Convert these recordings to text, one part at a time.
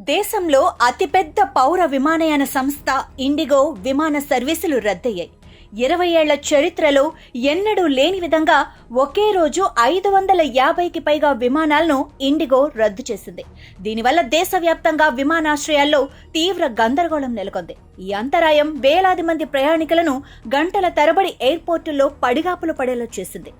దేశంలో అతిపెద్ద పౌర విమానయాన సంస్థ ఇండిగో విమాన సర్వీసులు రద్దయ్యాయి. 20 ఏళ్ల చరిత్రలో ఎన్నడూ లేని విధంగా ఒకే రోజు 550కి పైగా విమానాలను ఇండిగో రద్దు చేసింది. దీనివల్ల దేశవ్యాప్తంగా విమానాశ్రయాల్లో తీవ్ర గందరగోళం నెలకొంది. ఈ అంతరాయం వేలాది మంది ప్రయాణికులను గంటల తరబడి ఎయిర్పోర్టుల్లో పడిగాపులు పడేలా చేసింది.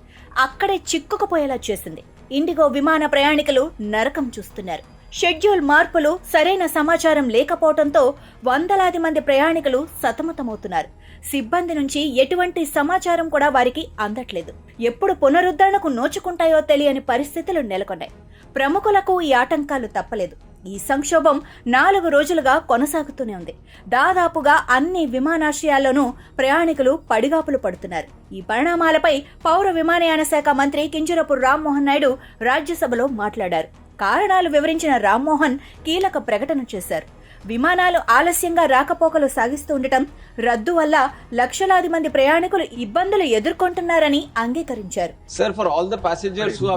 అక్కడే చిక్కుకుపోయేలా చేసింది. ఇండిగో విమాన ప్రయాణికులు నరకం చూస్తున్నారు. షెడ్యూల్ మార్పులు, సరైన సమాచారం లేకపోవడంతో వందలాది మంది ప్రయాణికులు సతమతమవుతున్నారు. సిబ్బంది నుంచి ఎటువంటి సమాచారం కూడా వారికి అందట్లేదు. ఎప్పుడు పునరుద్ధరణకు నోచుకుంటాయో తెలియని పరిస్థితులు నెలకొన్నాయి. ప్రముఖులకు ఈ ఆటంకాలు తప్పలేదు. ఈ సంక్షోభం 4 రోజులుగా కొనసాగుతూనే ఉంది. దాదాపుగా అన్ని విమానాశ్రయాల్లోనూ ప్రయాణికులు పడిగాపులు పడుతున్నారు. ఈ పరిణామాలపై పౌర విమానయాన శాఖ మంత్రి కింజరపు రామ్మోహన్ నాయుడు రాజ్యసభలో మాట్లాడారు. కారణాలు వివరించిన రామ్మోహన్ కీలక ప్రకటన చేశారు. విమానాలు ఆలస్యంగా రాకపోకలు సాగిస్తూ ఉండటం, రద్దు వల్ల లక్షలాది మంది ప్రయాణికులు ఇబ్బందులు ఎదుర్కొంటున్నారని అంగీకరించారు. Sir, for all the passengers who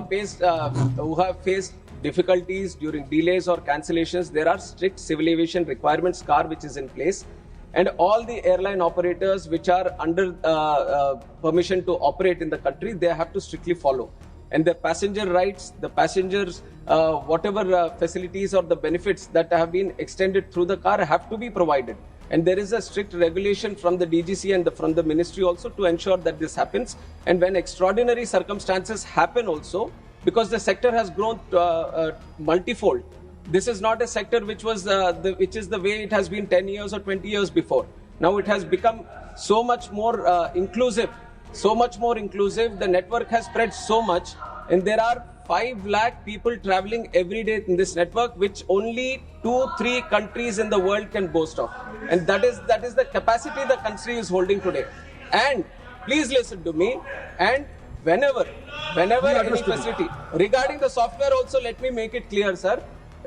have faced difficulties during delays or cancellations, there are strict civil aviation requirements which is in place, and all the airline operators which are under permission to operate in the country, they have to strictly follow. And the passenger rights, the passengers, whatever facilities or the benefits that have been extended through the car have to be provided. And there is a strict regulation from the DGC and from the ministry also to ensure that this happens. And when extraordinary circumstances happen also, because the sector has grown multifold, this is not a sector which is the way it has been 10 years or 20 years before. Now it has become so much more inclusive. The network has spread so much, and there are 5 lakh people traveling every day in this network, which only 2-3 countries in the world can boast of. And that is the capacity the country is holding today. And please listen to me, and whenever any facility regarding the software also, let me make it clear, sir.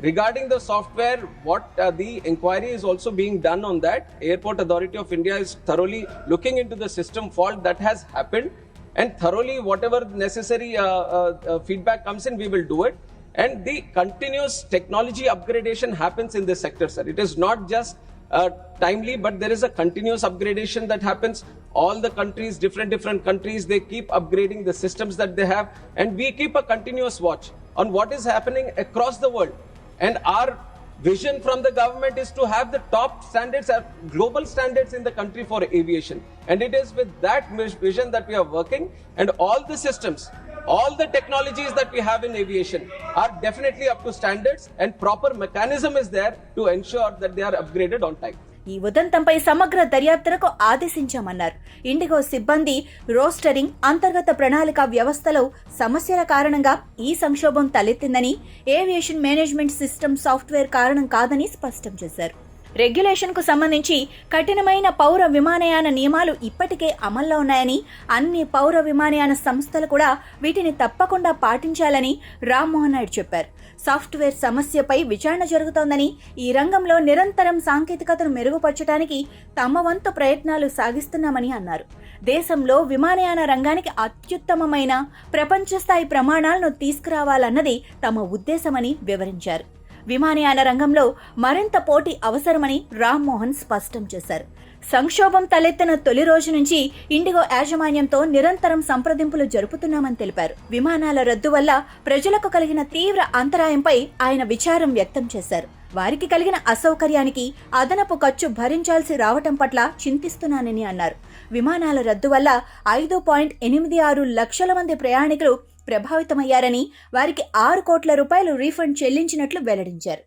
Regarding the software, what the inquiry is also being done on that. Airport Authority of India is thoroughly looking into the system fault that has happened, and thoroughly whatever necessary feedback comes in, we will do it. And the continuous technology upgradation happens in this sector, sir. It is not just timely, but there is a continuous upgradation that happens. All the countries, different countries, they keep upgrading the systems that they have, and we keep a continuous watch on what is happening across the world. And our vision from the government is to have the top standards, global standards in the country for aviation. And it is with that vision that we are working. And all the systems, all the technologies that we have in aviation are definitely up to standards, and proper mechanism is there to ensure that they are upgraded on time. ఈ ఉదంతంపై సమగ్ర దర్యాప్తులకు ఆదేశించామన్నారు. IndiGo సిబ్బంది రోస్టరింగ్, అంతర్గత ప్రణాళిక వ్యవస్థలో సమస్యల కారణంగా ఈ సంక్షోభం తలెత్తిందని, ఏవియేషన్ మేనేజ్మెంట్ సిస్టమ్ సాఫ్ట్వేర్ కారణం కాదని స్పష్టం చేశారు. రెగ్యులేషన్ కు సంబంధించి కఠినమైన పౌర విమానయాన నియమాలు ఇప్పటికే అమల్లో ఉన్నాయని, అన్ని పౌర విమానయాన సంస్థలు కూడా వీటిని తప్పకుండా పాటించాలని రామ్మోహన్ నాయుడు చెప్పారు. సాఫ్ట్వేర్ సమస్యపై విచారణ జరుగుతోందని, ఈ రంగంలో నిరంతరం సాంకేతికతను మెరుగుపరచడానికి తమ వంతు ప్రయత్నాలు సాగిస్తున్నామని అన్నారు. దేశంలో విమానయాన రంగానికి అత్యుత్తమమైన ప్రపంచ స్థాయి ప్రమాణాలను తీసుకురావాలన్నది తమ ఉద్దేశమని వివరించారు. విమానయాన రంగంలో మరింత పోటీ అవసరమని రామ్మోహన్ స్పష్టం చేశారు. సంక్షోభం తలెత్తిన తొలి రోజు నుంచి ఇండిగో యాజమాన్యంతో నిరంతరం సంప్రదింపులు జరుపుతున్నామని తెలిపారు. విమానాల రద్దు వల్ల ప్రజలకు కలిగిన తీవ్ర అంతరాయంపై ఆయన విచారం వ్యక్తం చేశారు. వారికి కలిగిన అసౌకర్యానికి అదనపు ఖర్చు భరించాల్సి రావటం పట్ల చింతిస్తున్నానని అన్నారు. విమానాల రద్దు వల్ల 5.86 లక్షల మంది ప్రయాణికులు ప్రభావితమయ్యారని, వారికి 6 కోట్ల రూపాయలు రీఫండ్ చెల్లించినట్లు వెల్లడించారు.